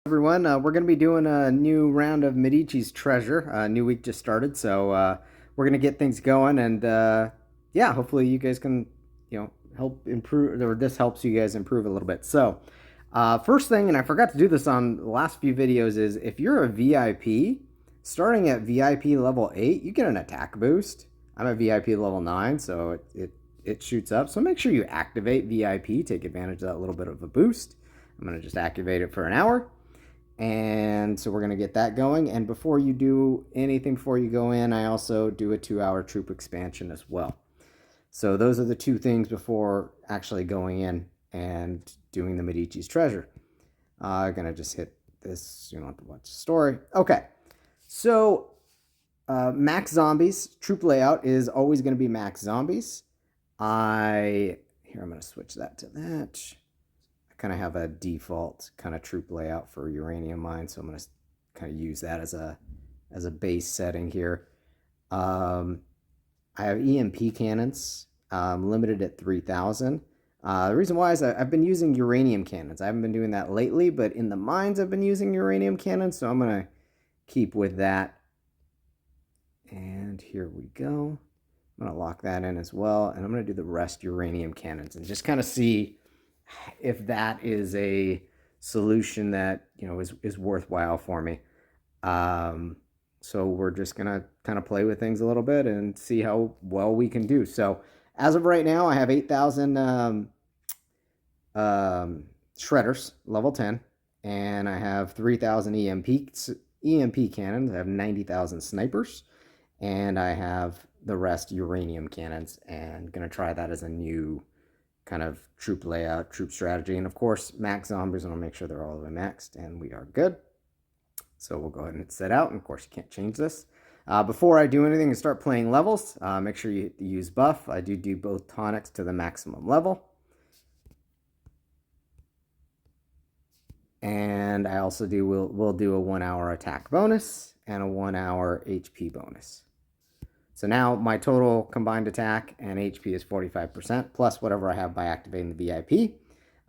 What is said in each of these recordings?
Everyone, we're going to be doing a new round of Medici's Treasure. New week just started, so we're going to get things going, and yeah, hopefully you guys can, help improve, or this helps you guys improve a little bit. So, first thing, and I forgot to do this on the last few videos, is if you're a VIP, starting at VIP level 8, you get an attack boost. I'm at VIP level 9, so it shoots up. So make sure you activate VIP, take advantage of that little bit of a boost. I'm going to just activate it for an hour. And so we're going to get that going. And before you do anything, before you go in, I also do a 2-hour troop expansion as well. So those are the two things before actually going in and doing the Medici's Treasure. I'm going to just hit this. You don't have to watch the story. Okay. So max zombies. Troop layout is always going to be max zombies. I'm going to switch that to that. Kind of have a default kind of troop layout for uranium mine, so I'm going to kind of use that as a base setting here. I have EMP cannons, limited at 3,000. The reason why is I've been using uranium cannons. I haven't been doing that lately, but in the mines I've been using uranium cannons, so I'm going to keep with that. And here we go. I'm going to lock that in as well, and I'm going to do the rest uranium cannons and just kind of see if that is a solution that is worthwhile for me. So we're just gonna kind of play with things a little bit and see how well we can do. So as of right now, I have 8,000 shredders, level 10, and I have 3,000 EMP cannons. I have 90,000 snipers, and I have the rest uranium cannons. And gonna try that as a new kind of troop layout, troop strategy, and of course max zombies, and I'll make sure they're all the way maxed, and we are good. So we'll go ahead and hit set out, and of course you can't change this. Before I do anything and start playing levels, make sure you use buff. I do both tonics to the maximum level. And I also will do a 1-hour attack bonus and a 1-hour HP bonus. So now my total combined attack and HP is 45%, plus whatever I have by activating the VIP.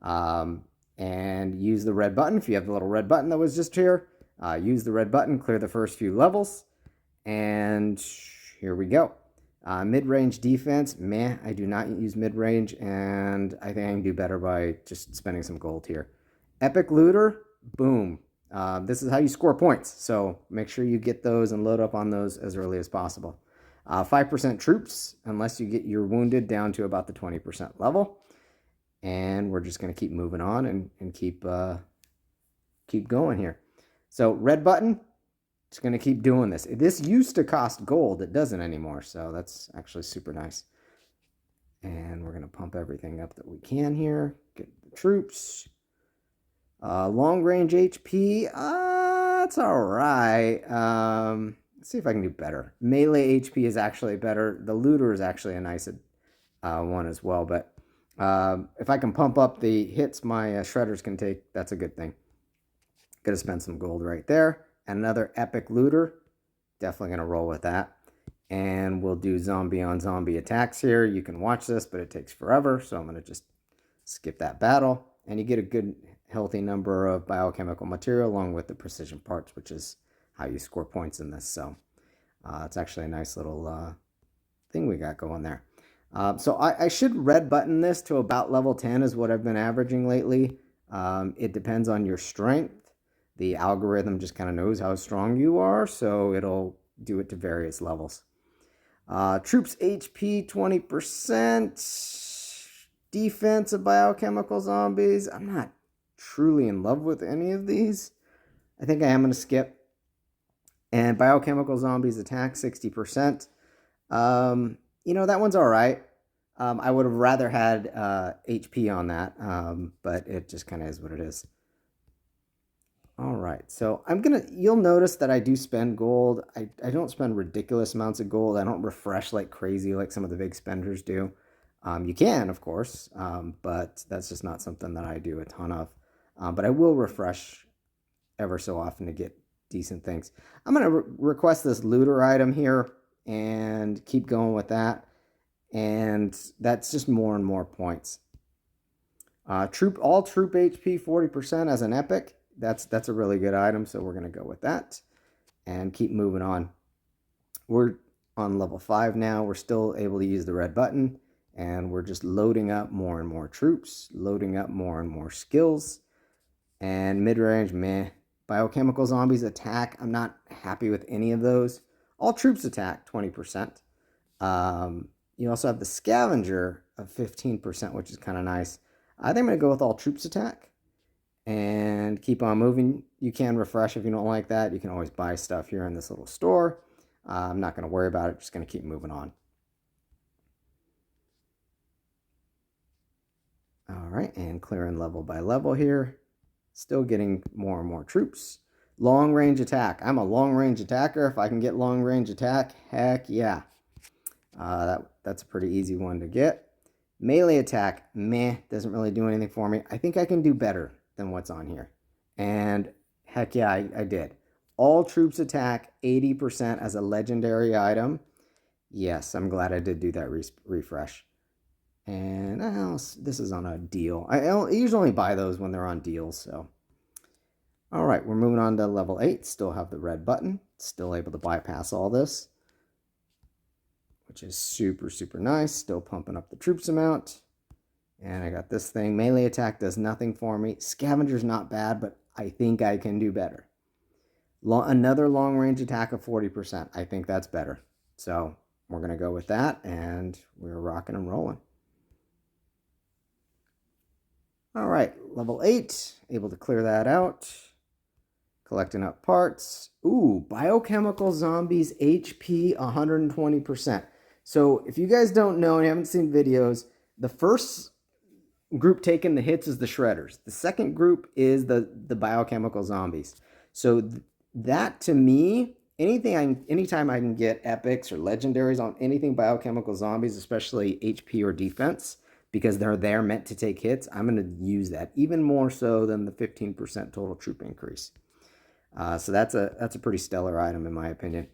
And use the red button. If you have the little red button that was just here, use the red button, clear the first few levels. And here we go. Mid-range defense, meh, I do not use mid-range, and I think I can do better by just spending some gold here. Epic looter, boom. This is how you score points, so make sure you get those and load up on those as early as possible. 5% troops, unless you get your wounded down to about the 20% level. And we're just going to keep moving on and keep going here. So red button, it's going to keep doing this. This used to cost gold. It doesn't anymore, so that's actually super nice. And we're going to pump everything up that we can here. Get the troops. Long range HP, that's all right. Let's see if I can do better. Melee HP is actually better. The looter is actually a nice one as well. But if I can pump up the hits my shredders can take, that's a good thing. Gonna spend some gold right there. And another epic looter. Definitely gonna roll with that. And we'll do zombie on zombie attacks here. You can watch this, but it takes forever. So I'm gonna just skip that battle. And you get a good healthy number of biochemical material along with the precision parts, which is how you score points in this. So it's actually a nice little thing we got going there. So I should red button this to about level 10 is what I've been averaging lately. It depends on your strength. The algorithm just kind of knows how strong you are, so it'll do it to various levels. Troops HP 20%. Defense of biochemical zombies. I'm not truly in love with any of these. I think I am going to skip. And biochemical zombies attack 60%. That one's all right. I would have rather had HP on that, but it just kind of is what it is. All right, so you'll notice that I do spend gold. I don't spend ridiculous amounts of gold. I don't refresh like crazy like some of the big spenders do. You can, of course, but that's just not something that I do a ton of. But I will refresh ever so often to get decent things. I'm going to request this looter item here and keep going with that. And that's just more and more points. All troop HP 40% as an epic that's a really good item, so we're going to go with that and keep moving on. We're on level 5 now. We're still able to use the red button, and we're just loading up more and more troops, loading up more and more skills. And mid-range, meh. Biochemical zombies attack. I'm not happy with any of those. All troops attack 20%. You also have the scavenger of 15%, which is kind of nice. I think I'm going to go with all troops attack and keep on moving. You can refresh if you don't like that. You can always buy stuff here in this little store. I'm not going to worry about it. Just going to keep moving on. All right, and clearing level by level here. Still getting more and more troops. Long range attack. I'm a long range attacker. If I can get long range attack, heck yeah. That's a pretty easy one to get. Melee attack, meh, doesn't really do anything for me. I think I can do better than what's on here. And heck yeah, I did. All troops attack 80% as a legendary item. Yes, I'm glad I did do that refresh. And this is on a deal. I usually only buy those when they're on deals, so. All right, we're moving on to level 8. Still have the red button. Still able to bypass all this, which is super, super nice. Still pumping up the troops amount. And I got this thing. Melee attack does nothing for me. Scavenger's not bad, but I think I can do better. Another long range attack of 40%. I think that's better. So we're going to go with that, and we're rocking and rolling. All right, level 8. Able to clear that out. Collecting up parts. Ooh, biochemical zombies HP 120%. So if you guys don't know and haven't seen videos, the first group taking the hits is the shredders. The second group is the biochemical zombies. So that to me, anytime I can get epics or legendaries on anything biochemical zombies, especially HP or defense, because they're there meant to take hits, I'm going to use that even more so than the 15% total troop increase. So that's a pretty stellar item in my opinion.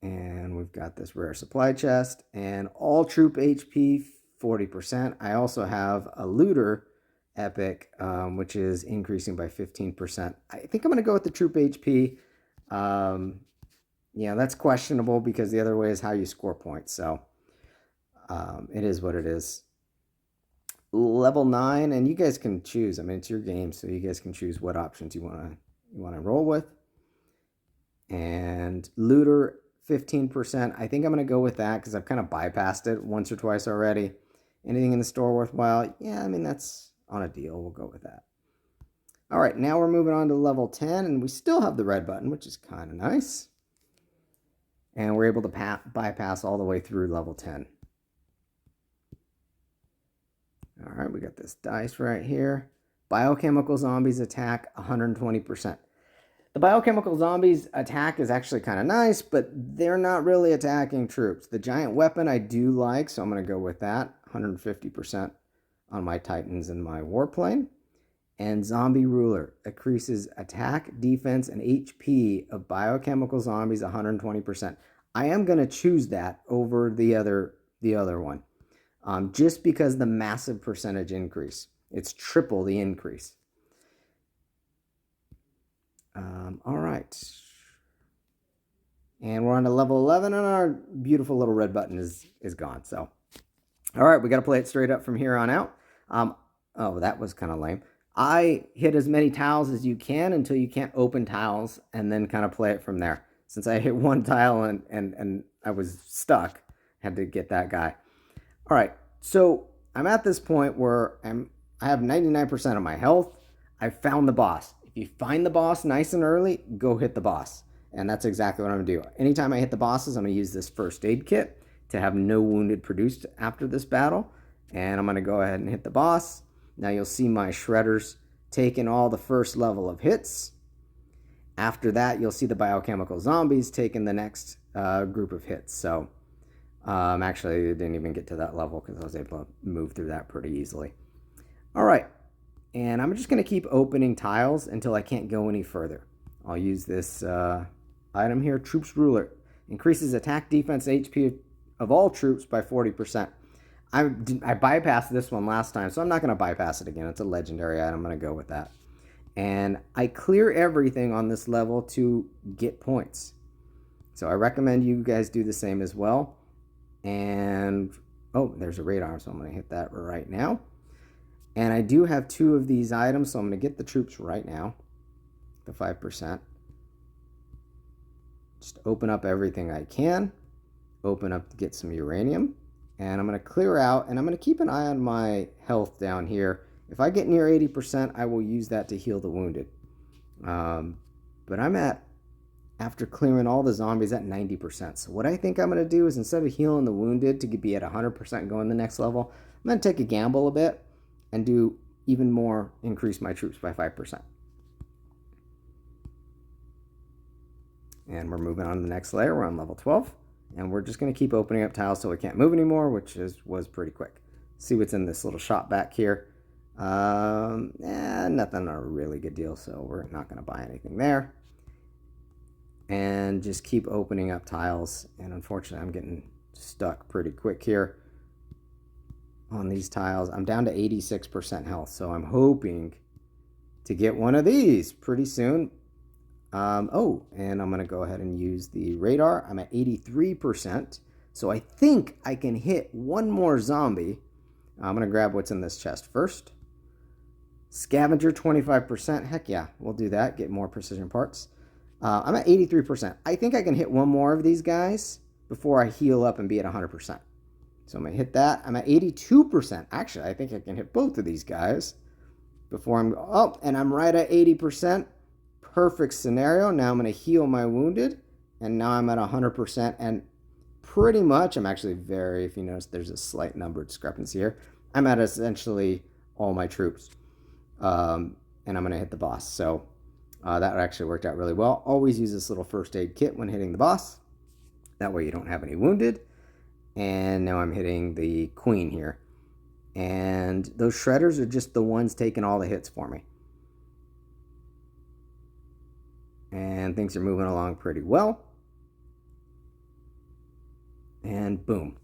And we've got this rare supply chest and all troop HP 40%. I also have a looter epic, which is increasing by 15%. I think I'm going to go with the troop HP. Yeah, that's questionable because the other way is how you score points. So it is what it is. Level 9, and you guys can choose. I mean, it's your game, so you guys can choose what options you want to roll with. And looter 15%. I think I'm going to go with that because I've kind of bypassed it once or twice already. Anything in the store worthwhile? Yeah, I mean, that's on a deal. We'll go with that. All right, now we're moving on to level 10, and we still have the red button, which is kind of nice. And we're able to bypass all the way through level 10. All right, we got this dice right here. Biochemical zombies attack 120%. The biochemical zombies attack is actually kind of nice, but they're not really attacking troops. The giant weapon I do like, so I'm going to go with that. 150% on my Titans and my warplane. And zombie ruler increases attack, defense, and HP of biochemical zombies 120%. I am going to choose that over the other one. Just because the massive percentage increase. It's triple the increase. All right. And we're on to level 11, and our beautiful little red button is gone. So, all right, we got to play it straight up from here on out. Oh, that was kind of lame. I hit as many tiles as you can until you can't open tiles, and then kind of play it from there. Since I hit one tile and I was stuck, had to get that guy. All right, so I'm at this point where I have 99% of my health. I found the boss. If you find the boss nice and early, go hit the boss. And that's exactly what I'm going to do. Anytime I hit the bosses, I'm going to use this first aid kit to have no wounded produced after this battle. And I'm going to go ahead and hit the boss. Now you'll see my shredders taking all the first level of hits. After that, you'll see the biochemical zombies taking the next group of hits. So actually, I didn't even get to that level because I was able to move through that pretty easily. All right, and I'm just going to keep opening tiles until I can't go any further. I'll use this item here, Troops Ruler. Increases attack, defense, HP of all troops by 40%. I bypassed this one last time, so I'm not going to bypass it again. It's a legendary item. I'm going to go with that. And I clear everything on this level to get points. So I recommend you guys do the same as well. And, oh, there's a radar, so I'm going to hit that right now. And I do have 2 of these items, so I'm going to get the troops right now, the 5%. Just open up everything I can. Open up to get some uranium. And I'm going to clear out, and I'm going to keep an eye on my health down here. If I get near 80%, I will use that to heal the wounded. But I'm at, after clearing all the zombies, at 90%. So what I think I'm going to do is, instead of healing the wounded to be at 100% going the next level, I'm going to take a gamble a bit and do even more, increase my troops by 5%. And we're moving on to the next layer. We're on level 12. And we're just going to keep opening up tiles so we can't move anymore, which was pretty quick. See what's in this little shop back here. Nothing a really good deal, so we're not going to buy anything there. And just keep opening up tiles. And unfortunately, I'm getting stuck pretty quick here on these tiles. I'm down to 86% health, so I'm hoping to get one of these pretty soon. Oh, and I'm going to go ahead and use the radar. I'm at 83%, so I think I can hit one more zombie. I'm going to grab what's in this chest first. Scavenger, 25%. Heck yeah, we'll do that. Get more precision parts. I'm at 83%. I think I can hit one more of these guys before I heal up and be at 100%. So I'm going to hit that. I'm at 82%. Actually, I think I can hit both of these guys before I'm... Oh, and I'm right at 80%. Perfect scenario. Now I'm going to heal my wounded. And now I'm at 100%. And pretty much, I'm actually very... If you notice, there's a slight number discrepancy here. I'm at essentially all my troops. And I'm going to hit the boss. So that actually worked out really well. Always use this little first aid kit when hitting the boss. That way you don't have any wounded. And now I'm hitting the queen here. And those shredders are just the ones taking all the hits for me. And things are moving along pretty well. And boom.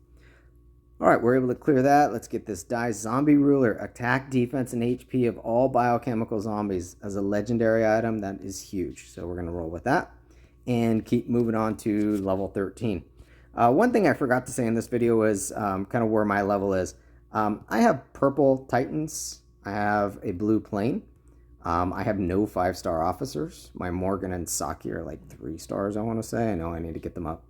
All right, we're able to clear that. Let's get this die. Zombie Ruler. Attack, defense, and HP of all biochemical zombies as a legendary item. That is huge. So we're going to roll with that. And keep moving on to level 13. One thing I forgot to say in this video is kind of where my level is. I have purple Titans. I have a blue plane. I have no 5-star officers. My Morgan and Saki are like 3 stars, I want to say. I know I need to get them up.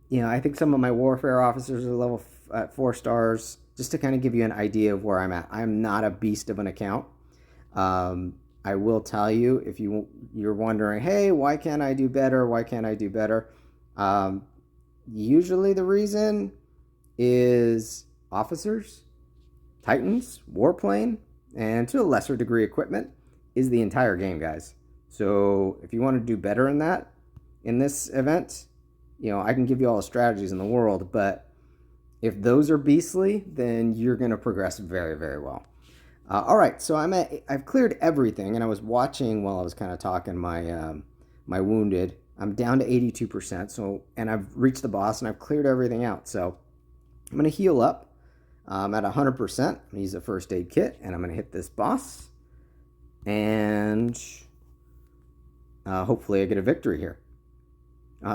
You know, I think some of my warfare officers are level at 4 stars, just to kind of give you an idea of where I'm at. I'm not a beast of an account. I will tell you, if you're wondering, hey, why can't I do better? Why can't I do better? Usually the reason is officers, Titans, warplane, and to a lesser degree equipment is the entire game, guys. So if you want to do better in that, in this event, you know, I can give you all the strategies in the world, but if those are beastly, then you're going to progress very, very well. All right, so I've cleared everything, and I was watching while I was kind of talking my my wounded. I'm down to 82%, so, and I've reached the boss, and I've cleared everything out. So I'm going to heal up. I'm at 100%. I'm going to use a first aid kit, and I'm going to hit this boss. And hopefully I get a victory here.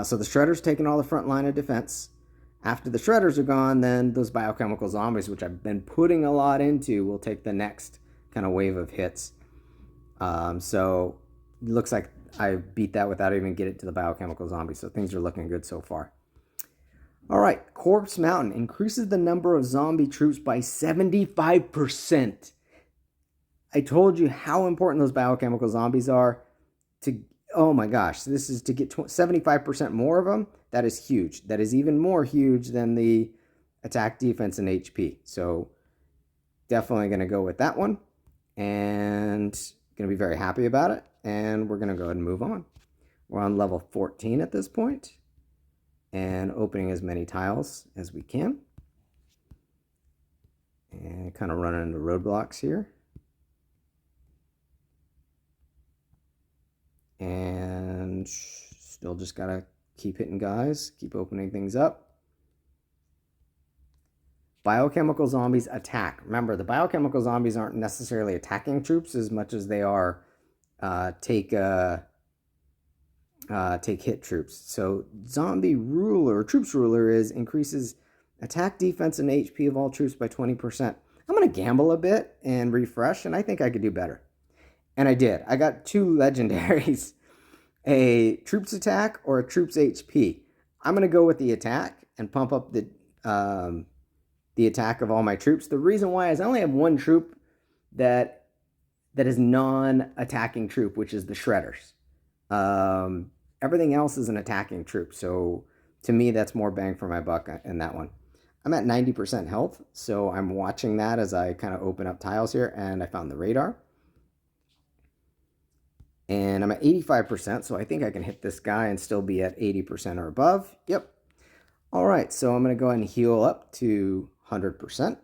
So the Shredder's taking all the front line of defense. After the Shredders are gone, then those biochemical zombies, which I've been putting a lot into, will take the next kind of wave of hits. So it looks like I beat that without even getting to the biochemical zombies. So things are looking good so far. All right, Corpse Mountain increases the number of zombie troops by 75%. I told you how important those biochemical zombies are. Oh my gosh, this is to get 75% more of them. That is huge. That is even more huge than the attack, defense, and HP. So definitely going to go with that one. And going to be very happy about it. And we're going to go ahead and move on. We're on level 14 at this point. And opening as many tiles as we can. And kind of running into roadblocks here. And still just got to keep hitting guys, keep opening things up. Biochemical zombies attack. Remember, the biochemical zombies aren't necessarily attacking troops as much as they are take hit troops. So zombie ruler, troops ruler is increases attack, defense, and HP of all troops by 20%. I'm going to gamble a bit and refresh, and I think I could do better. And I did. I got 2 legendaries, a troops attack or a troops HP. I'm going to go with the attack and pump up the attack of all my troops. The reason why is I only have 1 troop that is non-attacking troop, which is the shredders. Everything else is an attacking troop. So to me, that's more bang for my buck in that one. I'm at 90% health, so I'm watching that as I kind of open up tiles here, and I found the radar. And I'm at 85%, so I think I can hit this guy and still be at 80% or above. Yep. All right, so I'm going to go ahead and heal up to 100%.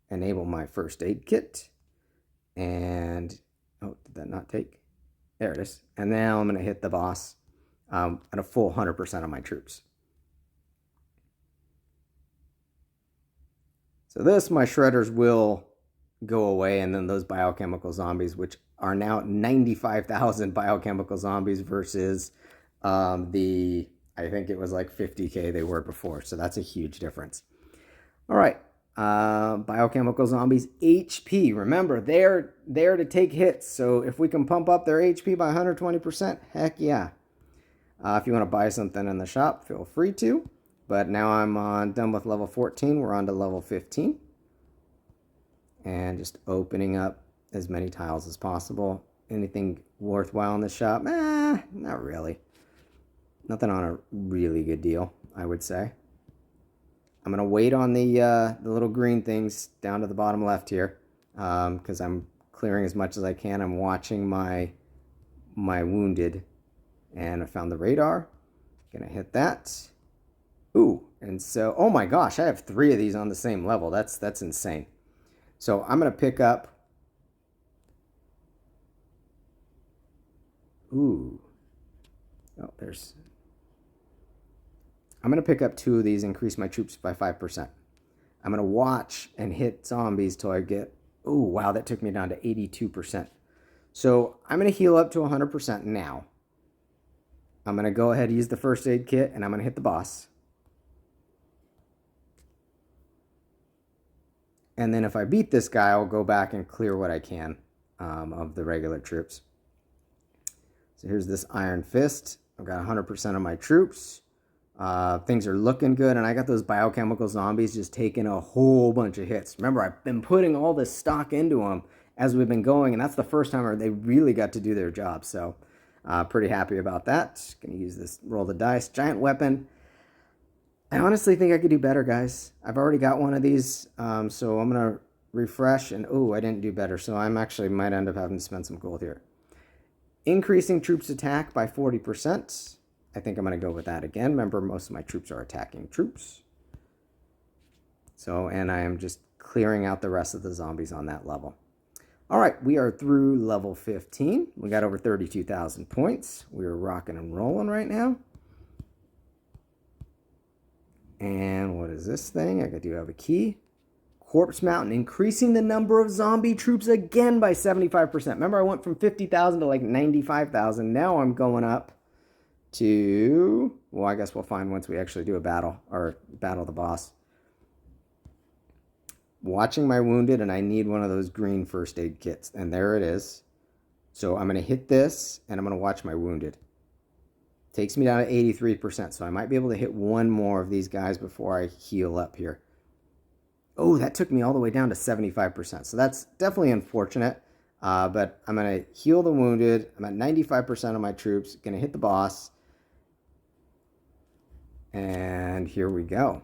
Enable my first aid kit. And, oh, did that not take? There it is. And now I'm going to hit the boss at a full 100% of my troops. So my shredders will go away, and then those biochemical zombies, which are now 95,000 biochemical zombies versus I think it was like 50K they were before. So that's a huge difference. All right. Biochemical zombies, HP. Remember, they're there to take hits. So if we can pump up their HP by 120%, heck yeah. If you want to buy something in the shop, feel free to. But now I'm done with level 14. We're on to level 15. And just opening up as many tiles as possible. Anything worthwhile in the shop? Not really. Nothing on a really good deal, I would say. I'm going to wait on the little green things down to the bottom left here because I'm clearing as much as I can. I'm watching my wounded, and I found the radar. Going to hit that. Ooh, and so, oh my gosh, I have 3 of these on the same level. That's insane. So I'm going to pick up, I'm going to pick up 2 of these, increase my troops by 5%. I'm going to watch and hit zombies till I get, oh wow, that took me down to 82%. So I'm going to heal up to 100% now. I'm going to go ahead and use the first aid kit, and I'm going to hit the boss. And then if I beat this guy, I'll go back and clear what I can of the regular troops. So here's this Iron Fist. I've got 100% of my troops. Things are looking good, and I got those biochemical zombies just taking a whole bunch of hits. Remember, I've been putting all this stock into them as we've been going, and that's the first time they really got to do their job. So pretty happy about that. Gonna use this roll the dice. Giant weapon. I honestly think I could do better, guys. I've already got one of these, so I'm going to refresh, and oh, I didn't do better, so I'm actually might end up having to spend some gold here. Increasing troops attack by 40%. I think I'm going to go with that again. Remember, most of my troops are attacking troops. So, and I am just clearing out the rest of the zombies on that level. All right, we are through level 15. We got over 32,000 points. We're rocking and rolling right now. And what is this thing? I do have a key. Corpse Mountain, increasing the number of zombie troops again by 75%. Remember, I went from 50,000 to like 95,000. Now I'm going up to, well, I guess we'll find once we actually do a battle or battle the boss. Watching my wounded, and I need one of those green first aid kits. And there it is. So I'm going to hit this, and I'm going to watch my wounded. Takes me down to 83%, so I might be able to hit 1 more of these guys before I heal up here. Oh, that took me all the way down to 75%, so that's definitely unfortunate. But I'm going to heal the wounded. I'm at 95% of my troops. Going to hit the boss. And here we go.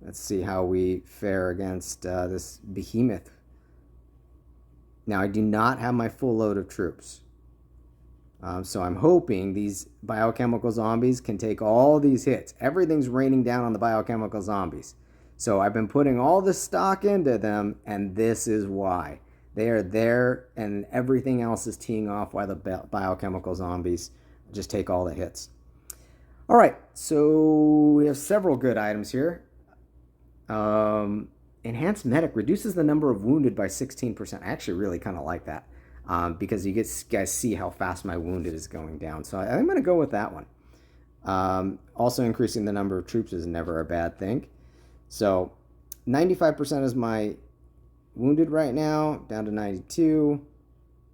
Let's see how we fare against this behemoth. Now, I do not have my full load of troops. So I'm hoping these biochemical zombies can take all these hits. Everything's raining down on the biochemical zombies. So I've been putting all this stock into them, and this is why. They are there, and everything else is teeing off while the biochemical zombies just take all the hits. All right, so we have several good items here. Enhanced Medic reduces the number of wounded by 16%. I actually really kind of like that because you guys see how fast my wounded is going down. So I'm going to go with that one. Also increasing the number of troops is never a bad thing. So 95% is my wounded right now, down to 92,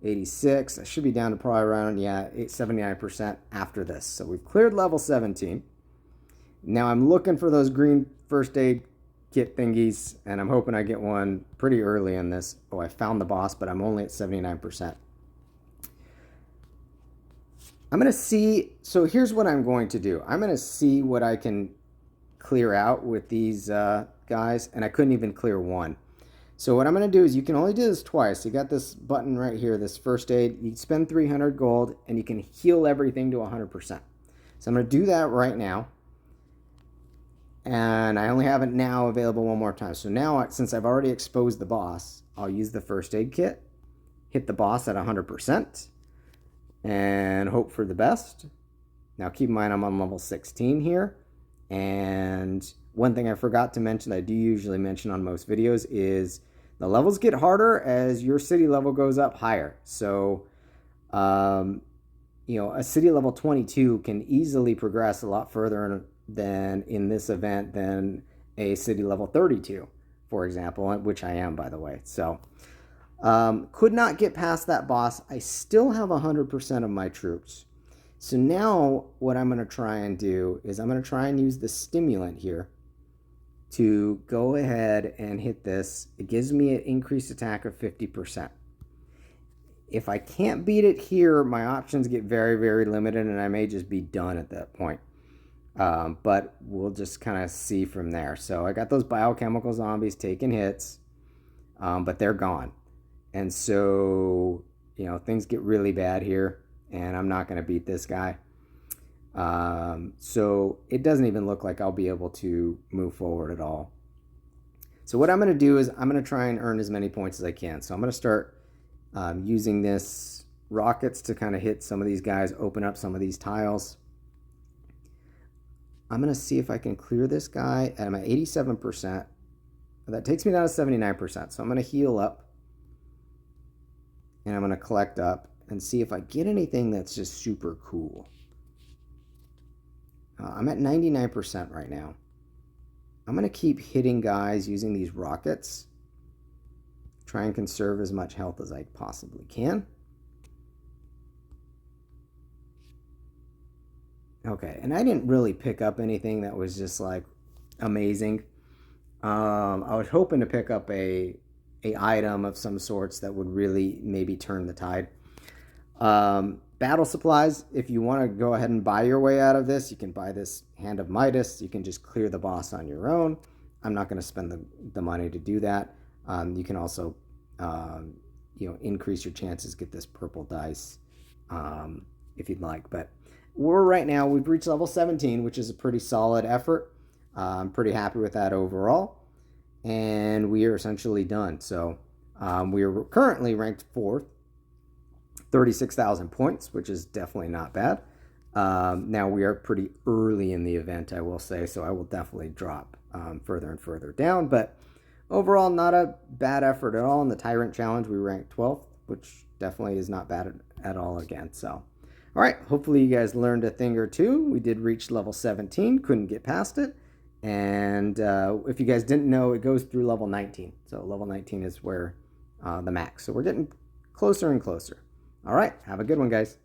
86. I should be down to probably around, 79% after this. So we've cleared level 17. Now I'm looking for those green first aid kit thingies, and I'm hoping I get one pretty early in this. Oh, I found the boss, but I'm only at 79%. I'm going to see, so here's what I'm going to do. I'm going to see what I can clear out with these guys, and I couldn't even clear one. So what I'm going to do is, you can only do this twice. You got this button right here, this first aid. You spend 300 gold, and you can heal everything to 100%. So I'm going to do that right now. And I only have it now available one more time. So now, since I've already exposed the boss, I'll use the first aid kit, hit the boss at 100%, and hope for the best. Now keep in mind I'm on level 16 here. And one thing I forgot to mention that I do usually mention on most videos is the levels get harder as your city level goes up higher. So, a city level 22 can easily progress a lot further than in this event than a city level 32, for example, which I am, by the way. So could not get past that boss. I still have 100% of my troops. So now what I'm going to try and do is I'm going to try and use the stimulant here to go ahead and hit this. It gives me an increased attack of 50%. If I can't beat it here, my options get very, very limited, and I may just be done at that point. But we'll just kind of see from there. So I got those biochemical zombies taking hits, but they're gone. And so, things get really bad here, and I'm not going to beat this guy. So it doesn't even look like I'll be able to move forward at all. So what I'm going to do is I'm going to try and earn as many points as I can. So I'm going to start using this rockets to kind of hit some of these guys, open up some of these tiles. I'm going to see if I can clear this guy. I'm at 87%. That takes me down to 79%. So I'm going to heal up. And I'm going to collect up and see if I get anything that's just super cool. I'm at 99% right now. I'm going to keep hitting guys using these rockets. Try and conserve as much health as I possibly can. Okay, and I didn't really pick up anything that was just like amazing. I was hoping to pick up a item of some sorts that would really maybe turn the tide. Battle supplies, if you want to go ahead and buy your way out of this, you can buy this Hand of Midas. You can just clear the boss on your own. I'm not going to spend the money to do that. You can also increase your chances, get this purple dice if you'd like. But we've reached level 17, which is a pretty solid effort. I'm pretty happy with that overall. And we are essentially done. So we are currently ranked 4th, 36,000 points, which is definitely not bad. Now we are pretty early in the event, I will say, so I will definitely drop further and further down. But overall, not a bad effort at all. In the Tyrant Challenge, we ranked 12th, which definitely is not bad at all again. So, all right, hopefully you guys learned a thing or two. We did reach level 17, couldn't get past it. And if you guys didn't know, it goes through level 19. So level 19 is where the max. So we're getting closer and closer. All right, have a good one, guys.